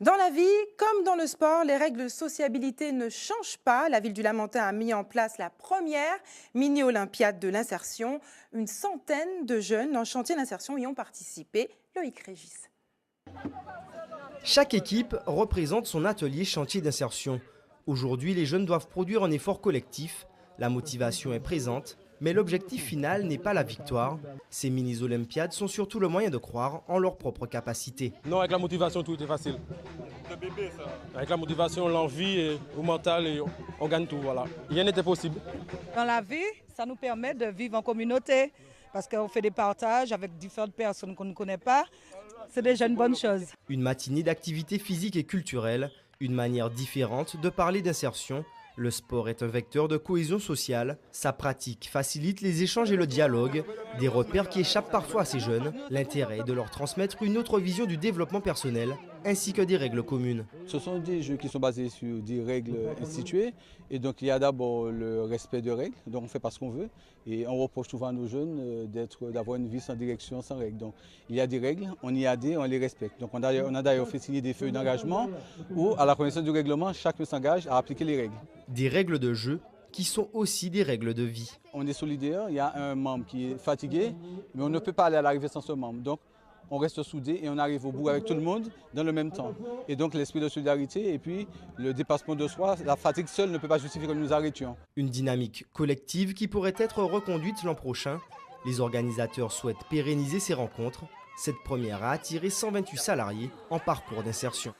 Dans la vie, comme dans le sport, les règles de sociabilité ne changent pas. La ville du Lamentin a mis en place la première mini-olympiade de l'insertion. Une centaine de jeunes en chantier d'insertion y ont participé. Loïc Régis. Chaque équipe représente son atelier chantier d'insertion. Aujourd'hui, les jeunes doivent produire un effort collectif. La motivation est présente, mais l'objectif final n'est pas la victoire. Ces mini-olympiades sont surtout le moyen de croire en leurs propres capacités. Non, avec la motivation, tout est facile. Avec la motivation, l'envie et le mental, et on gagne tout. Voilà. Rien n'était possible. Dans la vie, ça nous permet de vivre en communauté parce qu'on fait des partages avec différentes personnes qu'on ne connaît pas. C'est déjà une bonne chose. Une matinée d'activités physiques et culturelles, une manière différente de parler d'insertion. Le sport est un vecteur de cohésion sociale. Sa pratique facilite les échanges et le dialogue, des repères qui échappent parfois à ces jeunes. L'intérêt est de leur transmettre une autre vision du développement personnel, ainsi que des règles communes. Ce sont des jeux qui sont basés sur des règles instituées. Et donc il y a d'abord le respect des règles, donc on ne fait pas ce qu'on veut. Et on reproche souvent à nos jeunes d'avoir une vie sans direction, sans règles. Donc il y a des règles, on y adhère, on les respecte. Donc on a d'ailleurs fait signer des feuilles d'engagement où, à la connaissance du règlement, chacun s'engage à appliquer les règles. Des règles de jeu qui sont aussi des règles de vie. On est solidaire, il y a un membre qui est fatigué, mais on ne peut pas aller à l'arrivée sans ce membre. Donc on reste soudés et on arrive au bout avec tout le monde dans le même temps. Et donc l'esprit de solidarité et puis le dépassement de soi, la fatigue seule ne peut pas justifier que nous nous arrêtions. Une dynamique collective qui pourrait être reconduite l'an prochain. Les organisateurs souhaitent pérenniser ces rencontres. Cette première a attiré 128 salariés en parcours d'insertion.